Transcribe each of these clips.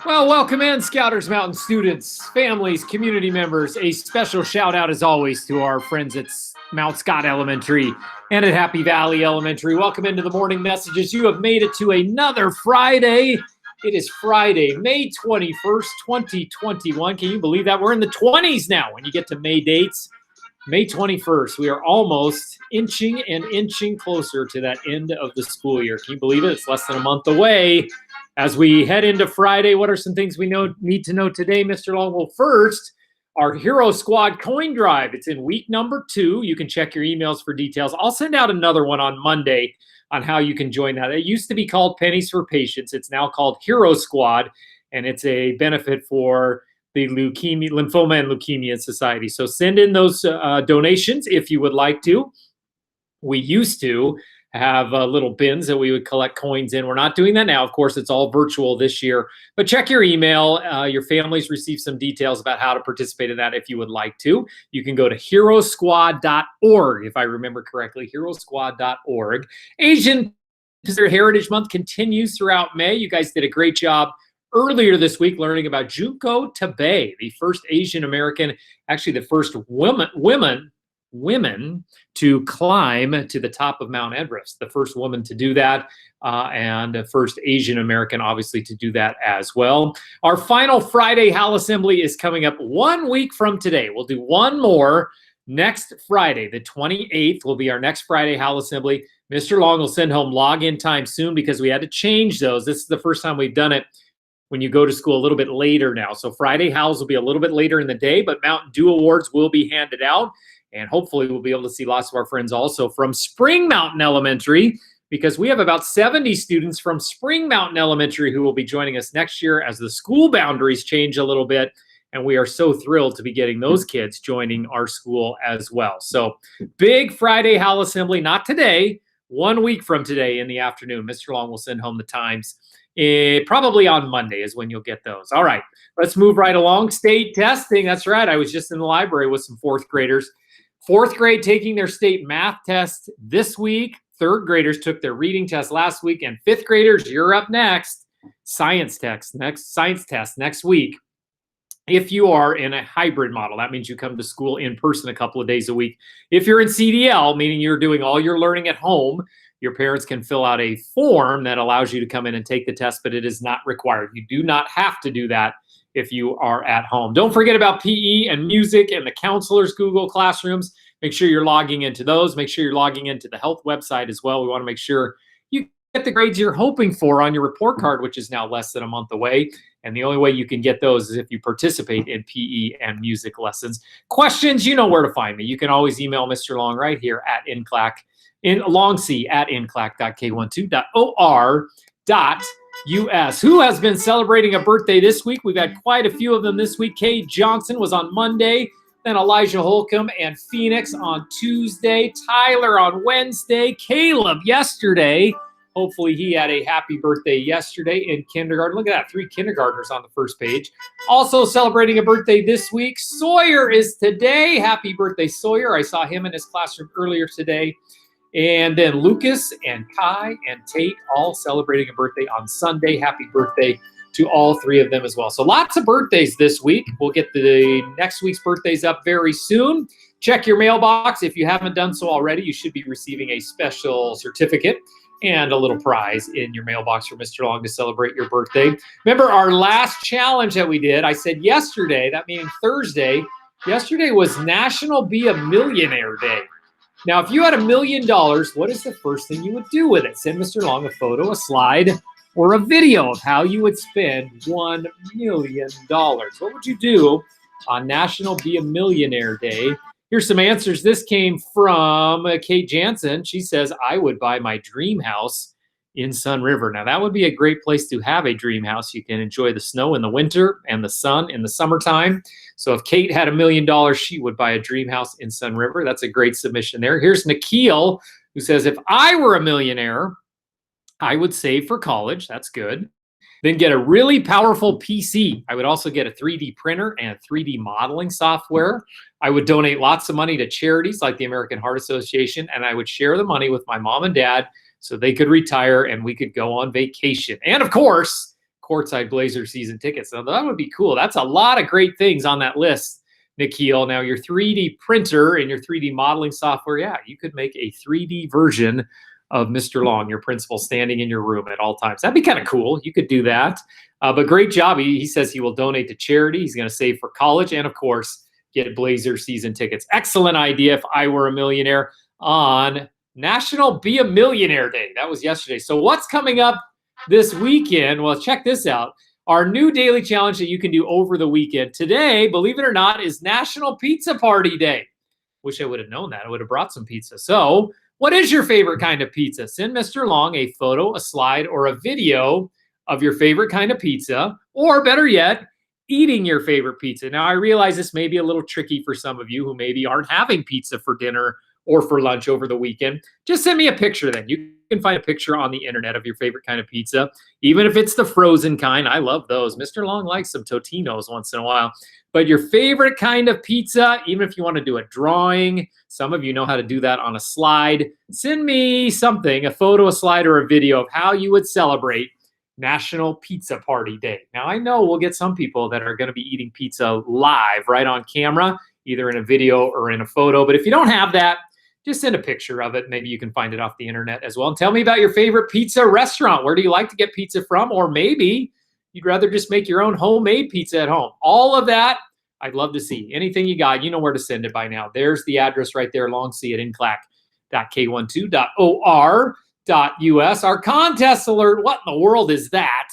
Well, welcome in, Scouters Mountain students, families, community members. A special shout out, as always, to our friends at Mount Scott Elementary and at Happy Valley Elementary. Welcome into the morning messages. You have made it to another Friday. It is Friday, May 21st, 2021. Can you believe that? We're in the 20s now when you get to May dates. May 21st. We are almost inching closer to that end of the school year. Can you believe it? It's less than a month away. As we head into Friday, what are some things we need to know today, Mr. Long? Well, first, our Hero Squad coin drive. It's in week number 2. You can check your emails for details. I'll send out another one on Monday on how you can join that. It used to be called Pennies for Patients. It's now called Hero Squad, and it's a benefit for the Lymphoma and Leukemia Society. So send in those donations if you would like to. We used to have little bins that we would collect coins in. We're not doing that now. Of course, it's all virtual this year. But check your email. Your families receive some details about how to participate in that if you would like to. You can go to herosquad.org, if I remember correctly, herosquad.org. Asian Pacific Heritage Month continues throughout May. You guys did a great job earlier this week learning about Junko Tabei, the first Asian American, actually the first women to climb to the top of Mount Everest, the first woman to do that, and the first Asian American, obviously, to do that as well. Our final Friday Hal Assembly is coming up 1 week from today. We'll do one more next Friday. The 28th will be our next Friday Hal Assembly. Mr. Long will send home login time soon because we had to change those. This is the first time we've done it when you go to school a little bit later now. So Friday Howls will be a little bit later in the day, but Mountain Dew Awards will be handed out. And hopefully we'll be able to see lots of our friends also from Spring Mountain Elementary, because we have about 70 students from Spring Mountain Elementary who will be joining us next year as the school boundaries change a little bit. And we are so thrilled to be getting those kids joining our school as well. So big Friday Hal Assembly, not today, 1 week from today in the afternoon. Mr. Long will send home the times. Probably on Monday is when you'll get those. All right, let's move right along. State testing. That's right. I was just in the library with some fourth graders. Fourth grade taking their state math test this week. Third graders took their reading test last week. And fifth graders, you're up next. Science test next week. If you are in a hybrid model, that means you come to school in person a couple of days a week. If you're in CDL, meaning you're doing all your learning at home, your parents can fill out a form that allows you to come in and take the test, but it is not required. You do not have to do that if you are at home. Don't forget about PE and music and the counselors' Google Classrooms. Make sure you're logging into those. Make sure you're logging into the health website as well. We want to make sure you get the grades you're hoping for on your report card, which is now less than a month away. And the only way you can get those is if you participate in PE and music lessons. Questions, you know where to find me. You can always email Mr. Long right here at nclac, nclac@nclac.k12.or.us. Who has been celebrating a birthday this week? We've had quite a few of them this week. Kay Johnson was on Monday, then Elijah Holcomb and Phoenix on Tuesday, Tyler on Wednesday, Caleb yesterday. Hopefully he had a happy birthday yesterday in kindergarten. Look at that, 3 kindergartners on the first page. Also celebrating a birthday this week, Sawyer is today. Happy birthday, Sawyer. I saw him in his classroom earlier today. And then Lucas and Kai and Tate all celebrating a birthday on Sunday. Happy birthday to all 3 of them as well. So lots of birthdays this week. We'll get the next week's birthdays up very soon. Check your mailbox. If you haven't done so already, you should be receiving a special certificate and a little prize in your mailbox for Mr. Long to celebrate your birthday. Remember our last challenge that we did? I said yesterday, that meaning Thursday, yesterday was National Be a Millionaire Day. Now, if you had $1 million, what is the first thing you would do with it? Send Mr. Long a photo, a slide, or a video of how you would spend $1 million. What would you do on National Be a Millionaire Day? Here's some answers. This came from Kate Jansen. She says, I would buy my dream house in Sun River. Now, that would be a great place to have a dream house. You can enjoy the snow in the winter and the sun in the summertime. So if Kate had $1 million, she would buy a dream house in Sun River. That's a great submission there. Here's Nikhil, who says, if I were a millionaire, I would save for college. That's good. Then get a really powerful PC. I would also get a 3D printer and 3D modeling software. I would donate lots of money to charities like the American Heart Association, and I would share the money with my mom and dad so they could retire and we could go on vacation. And of course, courtside Blazer season tickets. Now, that would be cool. That's a lot of great things on that list, Nikhil. Now, your 3D printer and your 3D modeling software, yeah, you could make a 3D version of Mr. Long, your principal, standing in your room at all times. That'd be kind of cool. You could do that. But great job. He says he will donate to charity. He's going to save for college and, of course, get Blazer season tickets. Excellent idea if I were a millionaire on National Be a Millionaire Day. That was yesterday. So what's coming up this weekend? Well, check this out. Our new daily challenge that you can do over the weekend. Today, believe it or not, is National Pizza Party Day. Wish I would have known that. I would have brought some pizza. So what is your favorite kind of pizza? Send Mr. Long a photo, a slide, or a video of your favorite kind of pizza, or better yet, eating your favorite pizza. Now, I realize this may be a little tricky for some of you who maybe aren't having pizza for dinner or for lunch over the weekend. Just send me a picture then. You can find a picture on the internet of your favorite kind of pizza, even if it's the frozen kind. I love those. Mr. Long likes some Totino's once in a while. But your favorite kind of pizza, even if you want to do a drawing, some of you know how to do that on a slide. Send me something, a photo, a slide, or a video of how you would celebrate National Pizza Party Day. Now, I know we'll get some people that are going to be eating pizza live right on camera, either in a video or in a photo. But if you don't have that, just send a picture of it. Maybe you can find it off the internet as well. And tell me about your favorite pizza restaurant. Where do you like to get pizza from? Or maybe you'd rather just make your own homemade pizza at home. All of that, I'd love to see. Anything you got, you know where to send it by now. There's the address right there, longc@k12.or.us. Our contest alert, what in the world is that?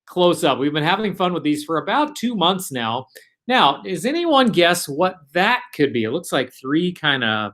Close up. We've been having fun with these for about 2 months now. Now, does anyone guess what that could be? It looks like 3 kind of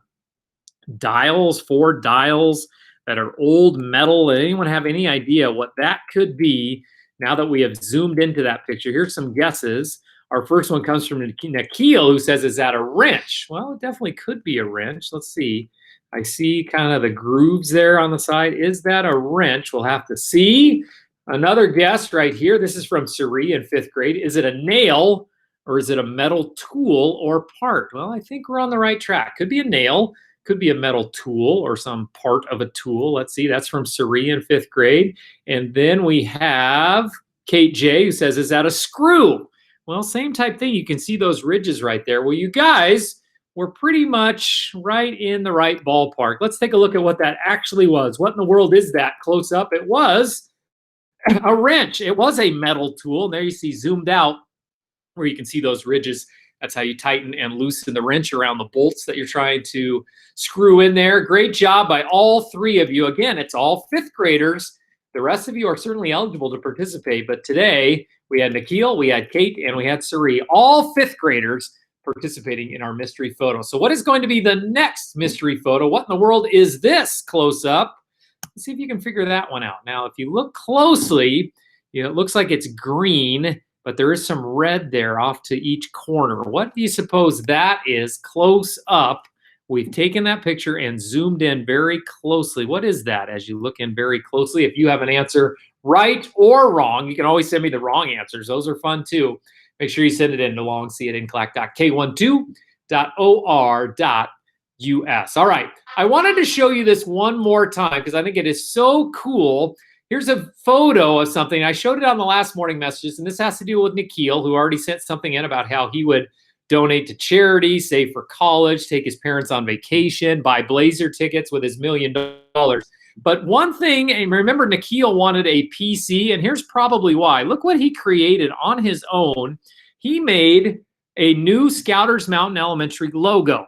dials, 4 dials that are old metal. Anyone have any idea what that could be now that we have zoomed into that picture? Here's some guesses. Our first one comes from Nikhil, who says, is that a wrench? Well, it definitely could be a wrench. Let's see. I see kind of the grooves there on the side. Is that a wrench? We'll have to see. Another guess right here. This is from Suri in 5th grade. Is it a nail or is it a metal tool or part? Well, I think we're on the right track. Could be a nail. Could be a metal tool or some part of a tool. Let's see. That's from Suri in 5th grade. And then we have Kate J, who says, is that a screw? Well, same type thing. You can see those ridges right there. Well, you guys were pretty much right in the right ballpark. Let's take a look at what that actually was. What in the world is that? Close up. It was a wrench. It was a metal tool. And there you see zoomed out where you can see those ridges. That's how you tighten and loosen the wrench around the bolts that you're trying to screw in there. Great job by all 3 of you. Again, it's all 5th graders. The rest of you are certainly eligible to participate, but today we had Nikhil, we had Kate, and we had Suri, all 5th graders participating in our mystery photo. So what is going to be the next mystery photo? What in the world is this? Close up. Let's see if you can figure that one out. Now, if you look closely, it looks like it's green, but there is some red there off to each corner. What do you suppose that is close up? We've taken that picture and zoomed in very closely. What is that as you look in very closely? If you have an answer, right or wrong, you can always send me the wrong answers. Those are fun too. Make sure you send it in to longc@k12.or.us. All right. I wanted to show you this one more time because I think it is so cool. Here's a photo of something. I showed it on the last morning messages, and this has to do with Nikhil, who already sent something in about how he would donate to charity, save for college, take his parents on vacation, buy Blazer tickets with his $1 million. But one thing, and remember Nikhil wanted a PC, and here's probably why. Look what he created on his own. He made a new Scouters Mountain Elementary logo.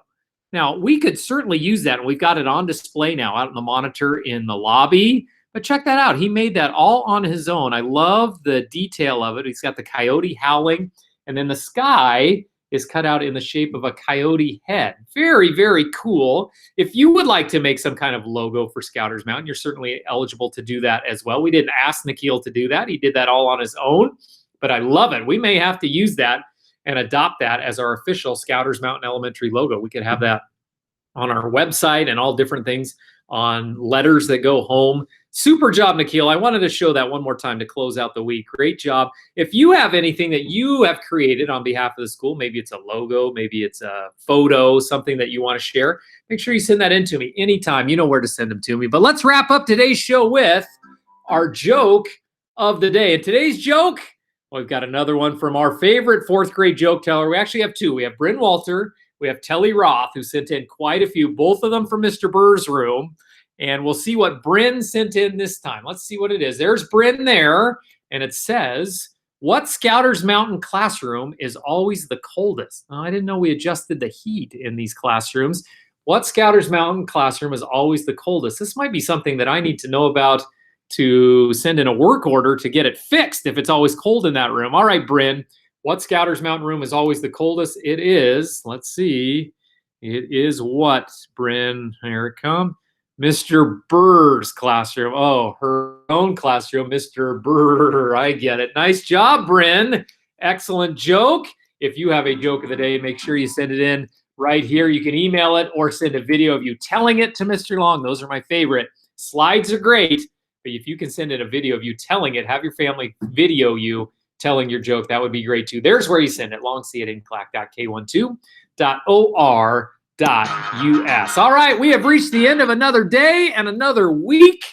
Now, we could certainly use that, and we've got it on display now out on the monitor in the lobby. But check that out. He made that all on his own. I love the detail of it. He's got the coyote howling, and then the sky is cut out in the shape of a coyote head. Very, very cool. If you would like to make some kind of logo for Scouters Mountain, you're certainly eligible to do that as well. We didn't ask Nikhil to do that. He did that all on his own, but I love it. We may have to use that and adopt that as our official Scouters Mountain Elementary logo. We could have that on our website and all different things on letters that go home. Super job, Nikhil. I wanted to show that one more time to close out the week. Great job. If you have anything that you have created on behalf of the school, maybe it's a logo, maybe it's a photo, something that you want to share, make sure you send that in to me anytime. You know where to send them to me. But let's wrap up today's show with our joke of the day. And today's joke, well, we've got another one from our favorite fourth grade joke teller. We actually have two. We have Bryn Walter. We have Telly Roth, who sent in quite a few, both of them from Mr. Burr's room. And we'll see what Bryn sent in this time. Let's see what it is. There's Bryn there. And it says, what Scouters Mountain classroom is always the coldest? Oh, I didn't know we adjusted the heat in these classrooms. What Scouters Mountain classroom is always the coldest? This might be something that I need to know about to send in a work order to get it fixed if it's always cold in that room. All right, Bryn, what Scouters Mountain room is always the coldest? It is, let's see, it is what, Bryn? Here it comes. Mr. Burr's classroom. Oh, her own classroom, Mr. Burr. I get it. Nice job, Bryn. Excellent joke. If you have a joke of the day, make sure you send it in right here. You can email it or send a video of you telling it to Mr. Long. Those are my favorite. Slides are great, but if you can send in a video of you telling it, have your family video you telling your joke, that would be great too. There's where you send it. longc@inclac.k12.or. .us. All right, we have reached the end of another day and another week.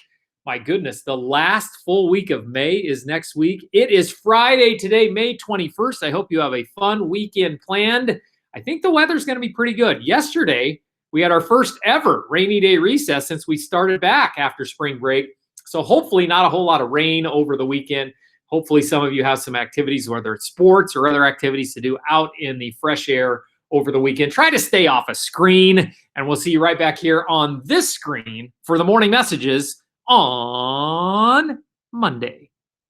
My goodness, the last full week of May is next week. It is Friday today, May 21st. I hope you have a fun weekend planned. I think the weather's going to be pretty good. Yesterday, we had our first ever rainy day recess since we started back after spring break. So hopefully not a whole lot of rain over the weekend. Hopefully some of you have some activities, whether it's sports or other activities to do out in the fresh air over the weekend. Try to stay off a screen, and we'll see you right back here on this screen for the morning messages on Monday.